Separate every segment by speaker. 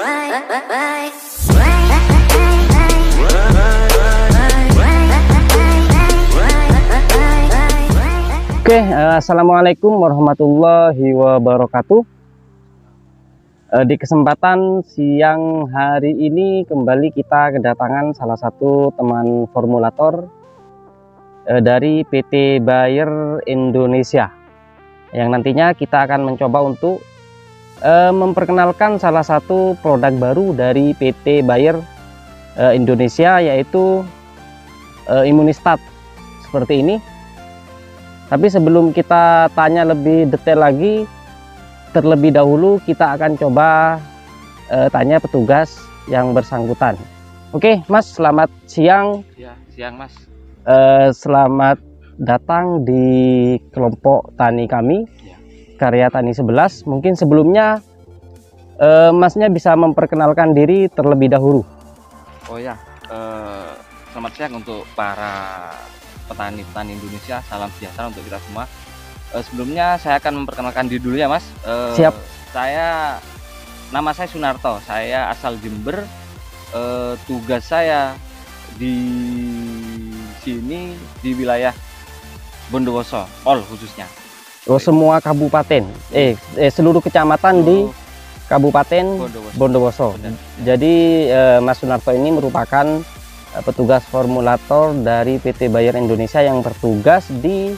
Speaker 1: Oke, assalamualaikum warahmatullahi wabarakatuh. Di kesempatan siang hari ini kembali kita kedatangan salah satu teman formulator dari PT Bayer Indonesia, yang nantinya kita akan mencoba untuk memperkenalkan salah satu produk baru dari PT Bayer Indonesia, yaitu Immunistat seperti ini. Tapi sebelum kita tanya lebih detail lagi, terlebih dahulu kita akan coba tanya petugas yang bersangkutan. Oke, Mas, selamat siang.
Speaker 2: Ya, siang, Mas.
Speaker 1: Selamat datang di kelompok tani kami,
Speaker 2: Ya.
Speaker 1: Karya Tani 11. Mungkin sebelumnya Masnya bisa memperkenalkan diri terlebih dahulu.
Speaker 2: Oh ya, selamat siang untuk para petani-petani Indonesia. Salam sejahtera untuk kita semua. Sebelumnya saya akan memperkenalkan diri dulu ya, Mas.
Speaker 1: Siap.
Speaker 2: Nama saya Sunarto. Saya asal Jember. Tugas saya di sini di wilayah Bondowoso, Pol khususnya.
Speaker 1: Oh, semua kabupaten, seluruh kecamatan di Kabupaten Bondowoso.
Speaker 2: Benar.
Speaker 1: Jadi Mas Sunarto ini merupakan petugas formulator dari PT Bayer Indonesia yang bertugas di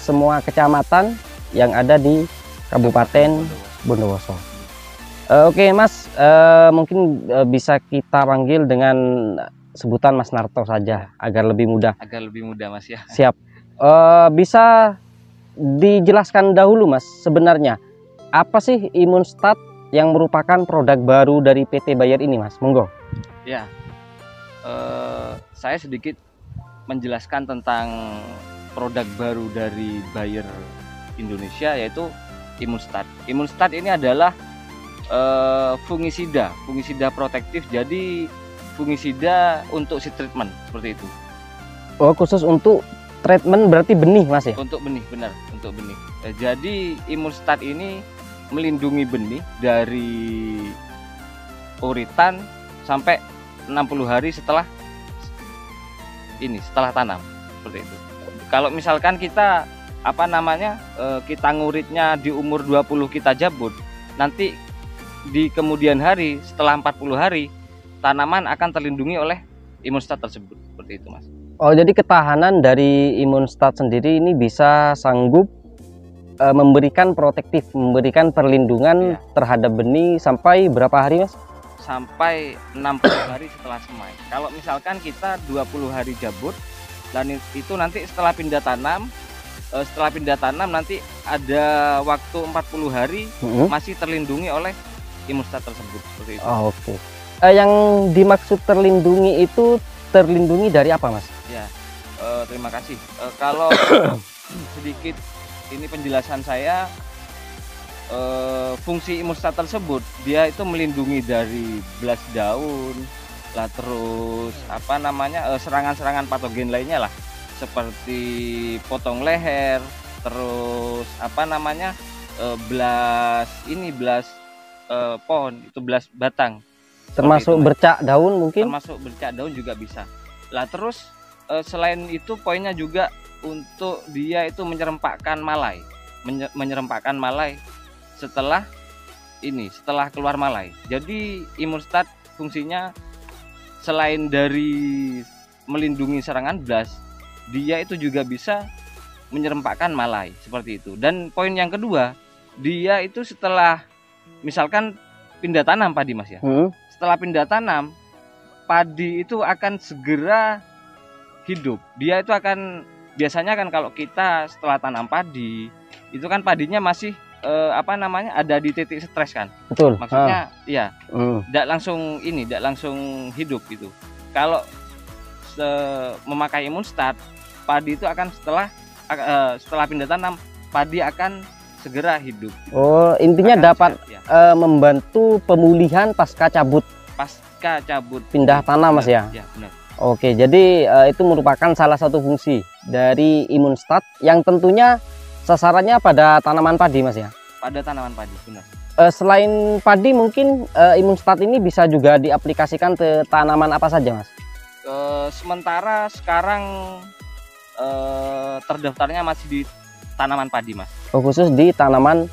Speaker 1: semua kecamatan yang ada di Kabupaten Bondowoso. Oke, Mas, mungkin bisa kita panggil dengan sebutan Mas Narto saja agar lebih mudah.
Speaker 2: Agar lebih mudah, Mas, ya.
Speaker 1: Siap. Bisa dijelaskan dahulu, Mas, sebenarnya apa sih Immunistat yang merupakan produk baru dari PT Bayer ini, Mas? Monggo.
Speaker 2: Ya. Saya sedikit menjelaskan tentang produk baru dari Bayer Indonesia, yaitu Immunistat. Immunistat ini adalah fungisida protektif. Jadi fungisida untuk seed treatment seperti itu.
Speaker 1: Oh, khusus untuk treatment berarti benih, Mas, ya?
Speaker 2: Untuk benih, benar, untuk benih. Jadi Immunistat ini melindungi benih dari uritan sampai 60 hari setelah tanam, seperti itu. Kalau misalkan kita kita nguritnya di umur 20 kita jabut, nanti di kemudian hari setelah 40 hari tanaman akan terlindungi oleh Immunistat tersebut, seperti itu, Mas.
Speaker 1: Oh, jadi ketahanan dari Immunistat sendiri ini bisa sanggup memberikan protektif, memberikan perlindungan terhadap benih sampai berapa hari, Mas?
Speaker 2: Sampai 60 hari setelah semai. Kalau misalkan kita 20 hari jabut, dan itu nanti setelah pindah tanam nanti ada waktu 40 hari masih terlindungi oleh Immunistat tersebut, seperti itu.
Speaker 1: Oh, oke. Yang dimaksud terlindungi itu terlindungi dari apa, Mas?
Speaker 2: Ya, terima kasih. Kalau sedikit ini penjelasan saya, fungsi Immunistat tersebut dia itu melindungi dari belas daun lah, terus serangan-serangan patogen lainnya lah, seperti potong leher, terus belas pohon, itu belas batang,
Speaker 1: termasuk bercak daun, mungkin
Speaker 2: termasuk bercak daun juga bisa lah. Terus selain itu poinnya juga untuk dia itu menyerempakkan malai setelah keluar malai. Jadi Immunistat fungsinya selain dari melindungi serangan blast, dia itu juga bisa menyerempakkan malai, seperti itu. Dan poin yang kedua, dia itu setelah misalkan pindah tanam padi, Mas, ya. Setelah pindah tanam, padi itu akan segera hidup. Dia itu akan, biasanya kan kalau kita setelah tanam padi, itu kan padinya masih ada di titik stres kan. Betul. Maksudnya tidak langsung hidup gitu. Kalau memakai Immunistat, padi itu akan setelah pindah tanam, padi akan segera hidup.
Speaker 1: Oh, intinya dapat membantu pemulihan pasca cabut pindah tanam, Mas, ya?
Speaker 2: Ya, benar.
Speaker 1: Oke, jadi itu merupakan salah satu fungsi dari Immunistat yang tentunya sasarannya pada tanaman padi, Mas, ya?
Speaker 2: Pada tanaman padi, benar.
Speaker 1: Selain padi mungkin Imunstat ini bisa juga diaplikasikan ke tanaman apa saja, Mas?
Speaker 2: Sementara sekarang terdaftarnya masih di tanaman padi, Mas.
Speaker 1: Oh, khusus di tanaman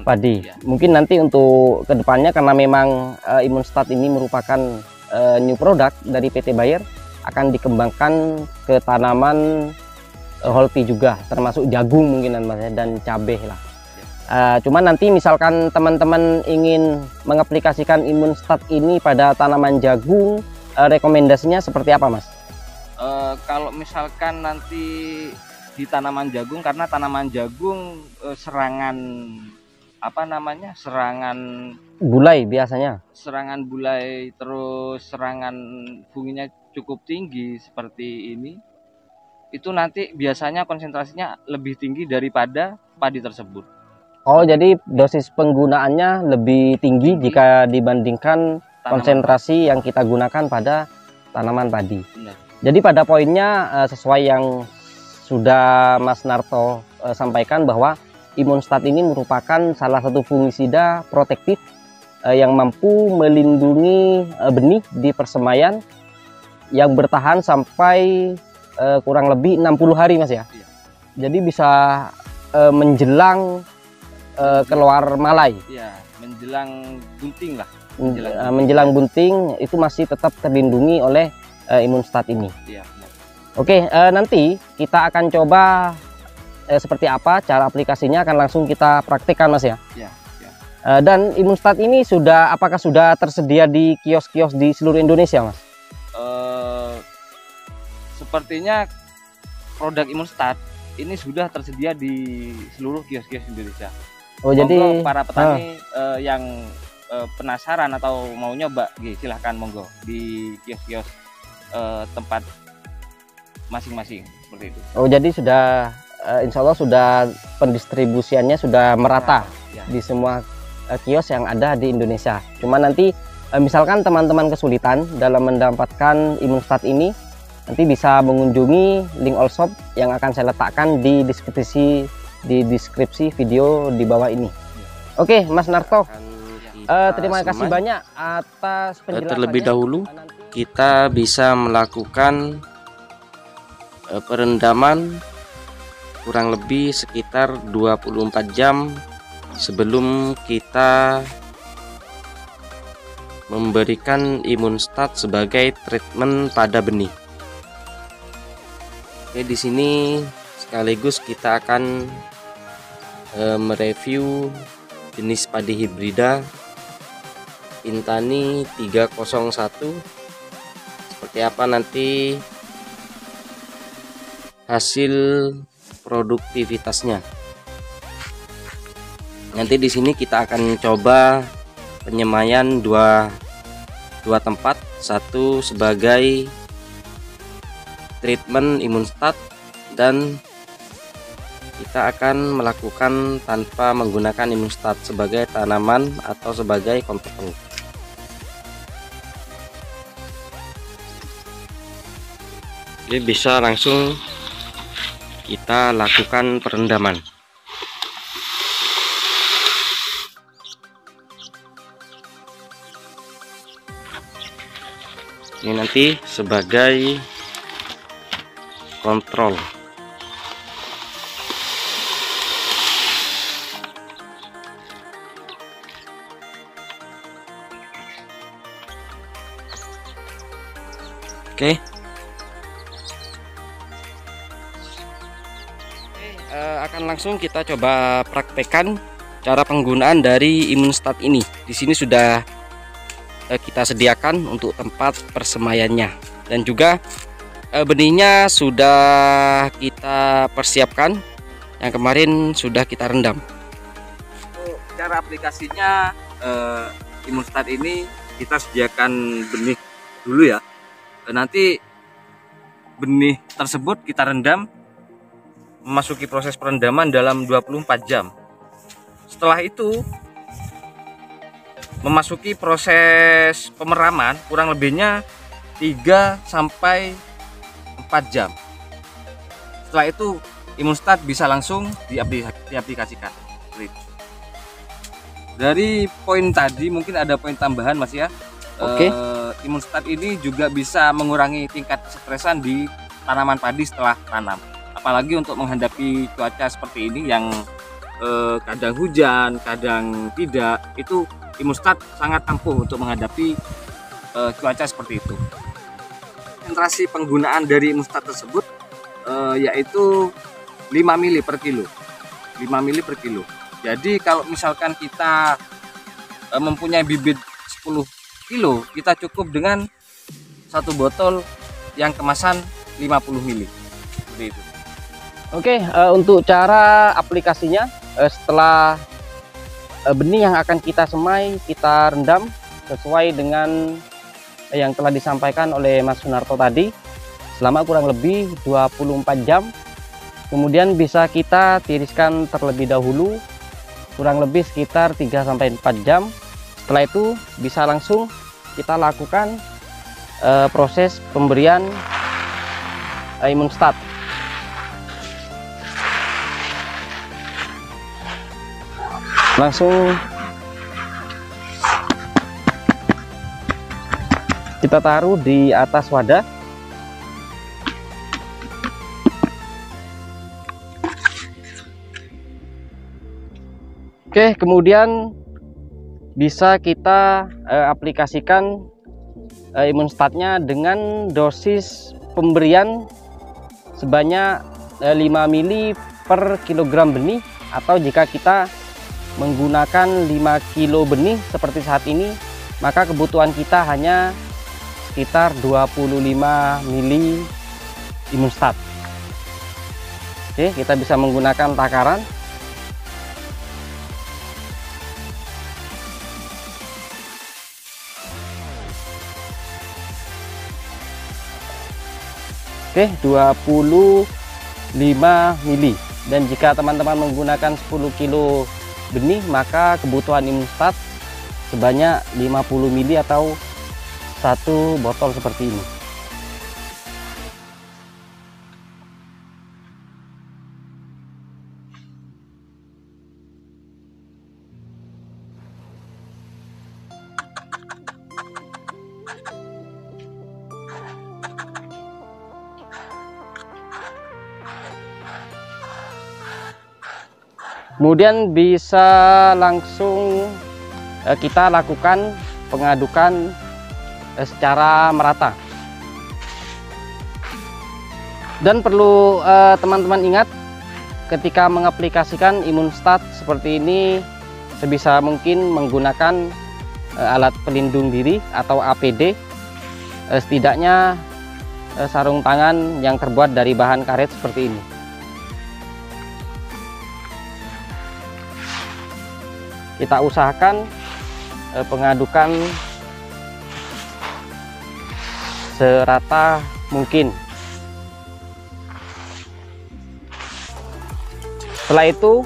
Speaker 1: padi.
Speaker 2: Ya.
Speaker 1: Mungkin nanti untuk kedepannya karena memang Imunstat ini merupakan new product dari PT Bayer, akan dikembangkan ke tanaman holti juga, termasuk jagung mungkinan, Mas, dan cabai lah. Cuman nanti misalkan teman-teman ingin mengaplikasikan Imunstat ini pada tanaman jagung, rekomendasinya seperti apa, Mas?
Speaker 2: Kalau misalkan nanti di tanaman jagung, karena tanaman jagung serangan
Speaker 1: Bulai biasanya.
Speaker 2: Serangan bulai, terus serangan funginya cukup tinggi seperti ini. Itu nanti biasanya konsentrasinya lebih tinggi daripada padi tersebut.
Speaker 1: Oh, jadi dosis penggunaannya lebih tinggi jika dibandingkan konsentrasi yang kita gunakan pada tanaman padi.
Speaker 2: Benar.
Speaker 1: Jadi pada poinnya sesuai yang sudah Mas Narto sampaikan, bahwa Imunstat ini merupakan salah satu fungisida protektif yang mampu melindungi benih di persemaian yang bertahan sampai kurang lebih 60 hari, Mas, ya.
Speaker 2: Iya.
Speaker 1: Jadi bisa menjelang keluar malai.
Speaker 2: Iya, menjelang bunting lah.
Speaker 1: Menjelang bunting itu masih tetap terlindungi oleh Imunstat ini.
Speaker 2: Iya.
Speaker 1: Oke, nanti kita akan coba seperti apa cara aplikasinya, akan langsung kita praktekkan, Mas, ya.
Speaker 2: Iya.
Speaker 1: Dan Imunstat ini apakah sudah tersedia di kios-kios di seluruh Indonesia, Mas?
Speaker 2: Sepertinya produk Imunstat ini sudah tersedia di seluruh kios-kios Indonesia.
Speaker 1: Oh, jadi
Speaker 2: para petani yang penasaran atau mau nyoba, silahkan monggo di kios-kios tempat masing-masing seperti itu.
Speaker 1: Oh, jadi sudah insya Allah sudah pendistribusiannya sudah merata
Speaker 2: ya.
Speaker 1: Di semua kios yang ada di Indonesia. Cuma nanti misalkan teman-teman kesulitan dalam mendapatkan Imunstat ini, nanti bisa mengunjungi link Allshop yang akan saya letakkan di deskripsi video di bawah ini. Oke, Mas Narto, terima kasih banyak atas penjelasannya.
Speaker 3: Terlebih dahulu kita bisa melakukan perendaman kurang lebih sekitar 24 jam sebelum kita memberikan Imunstat sebagai treatment pada benih. Oke, di sini sekaligus kita akan mereview jenis padi hibrida Intani 301, seperti apa nanti hasil produktivitasnya. Nanti di sini kita akan coba penyemaian dua tempat, satu sebagai treatment Imunstat dan kita akan melakukan tanpa menggunakan Imunstat sebagai tanaman atau sebagai kontrol. Jadi bisa langsung kita lakukan perendaman. Ini nanti sebagai kontrol. Oke. Akan langsung kita coba praktekkan cara penggunaan dari Imunstat ini. Di sini sudah kita sediakan untuk tempat persemaiannya, dan juga benihnya sudah kita persiapkan, yang kemarin sudah kita rendam.
Speaker 2: Cara aplikasinya, Imunstat ini kita sediakan benih dulu ya. Nanti benih tersebut kita rendam, memasuki proses perendaman dalam 24 jam. Setelah itu memasuki proses pemeraman kurang lebihnya 3 sampai 4 jam. Setelah itu Imunstat bisa langsung diaplikasikan. Dari poin tadi mungkin ada poin tambahan Mas ya.
Speaker 3: Oke.
Speaker 2: Imunstat ini juga bisa mengurangi tingkat stresan di tanaman padi setelah tanam. Apalagi untuk menghadapi cuaca seperti ini yang kadang hujan, kadang tidak, itu Imunstat sangat ampuh untuk menghadapi cuaca seperti itu. Konsentrasi penggunaan dari Imunstat tersebut yaitu 5 mili per kilo. 5 mili per kilo. Jadi kalau misalkan kita mempunyai bibit 10 kilo, kita cukup dengan satu botol yang kemasan 50 mili. Seperti itu.
Speaker 1: Oke, untuk cara aplikasinya, setelah benih yang akan kita semai, kita rendam sesuai dengan yang telah disampaikan oleh Mas Sunarto tadi selama kurang lebih 24 jam. Kemudian bisa kita tiriskan terlebih dahulu kurang lebih sekitar 3-4 jam. Setelah itu bisa langsung kita lakukan proses pemberian Imunstat. Langsung kita taruh di atas wadah. Oke, kemudian bisa kita aplikasikan Imunstatnya dengan dosis pemberian sebanyak 5 mili per kilogram benih, atau jika kita menggunakan 5 kilo benih seperti saat ini, maka kebutuhan kita hanya sekitar 25 mili Imunstat. Oke, kita bisa menggunakan takaran. Oke, 25 mili. Dan jika teman-teman menggunakan 10 kilo benih, maka kebutuhan Imunstat sebanyak 50 mili atau satu botol seperti ini. Kemudian bisa langsung kita lakukan pengadukan secara merata. Dan perlu teman-teman ingat, ketika mengaplikasikan Imunstat seperti ini, sebisa mungkin menggunakan alat pelindung diri atau APD, setidaknya sarung tangan yang terbuat dari bahan karet seperti ini. Kita usahakan pengadukan serata mungkin. Setelah itu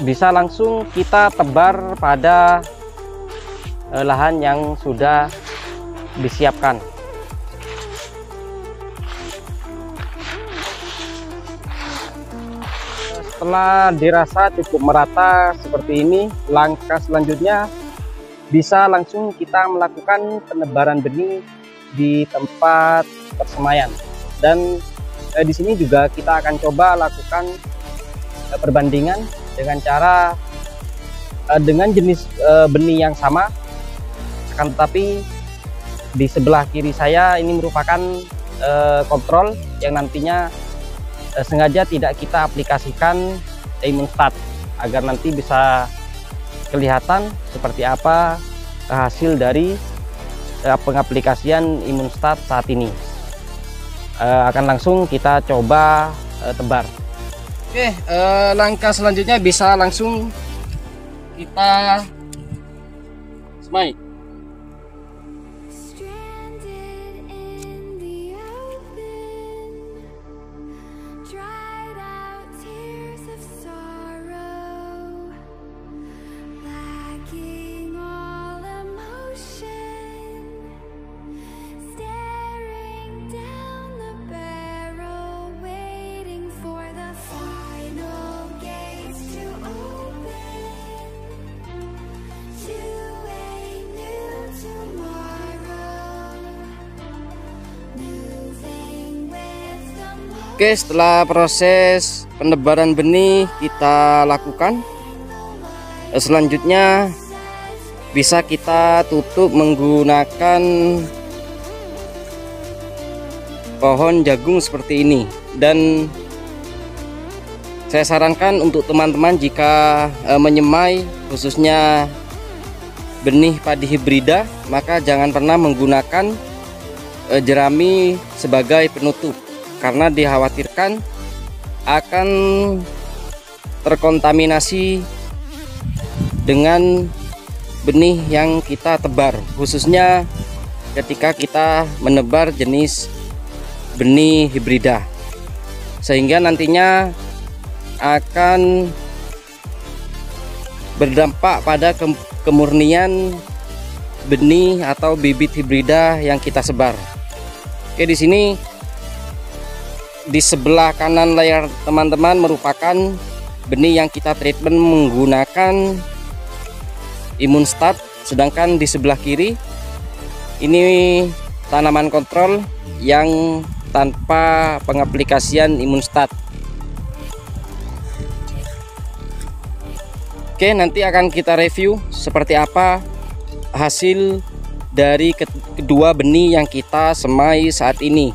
Speaker 1: bisa langsung kita tebar pada lahan yang sudah disiapkan. Setelah dirasa cukup merata seperti ini, langkah selanjutnya bisa langsung kita melakukan penebaran benih di tempat persemaian. Dan di sini juga kita akan coba lakukan perbandingan dengan cara dengan jenis benih yang sama, akan tetapi di sebelah kiri saya ini merupakan kontrol yang nantinya sengaja tidak kita aplikasikan Imunstat agar nanti bisa kelihatan seperti apa hasil dari pengaplikasian Imunstat saat ini. Akan langsung kita coba tebar. Oke, langkah selanjutnya bisa langsung kita semai.
Speaker 3: Oke, setelah proses penebaran benih kita lakukan, selanjutnya bisa kita tutup menggunakan pohon jagung seperti ini. Dan saya sarankan untuk teman-teman jika menyemai khususnya benih padi hibrida, maka jangan pernah menggunakan jerami sebagai penutup, karena dikhawatirkan akan terkontaminasi dengan benih yang kita tebar, khususnya ketika kita menebar jenis benih hibrida, sehingga nantinya akan berdampak pada kemurnian benih atau bibit hibrida yang kita sebar. Oke, di sini di sebelah kanan layar teman-teman merupakan benih yang kita treatment menggunakan Imunstat, sedangkan di sebelah kiri ini tanaman kontrol yang tanpa pengaplikasian Imunstat. Oke, nanti akan kita review seperti apa hasil dari kedua benih yang kita semai saat ini.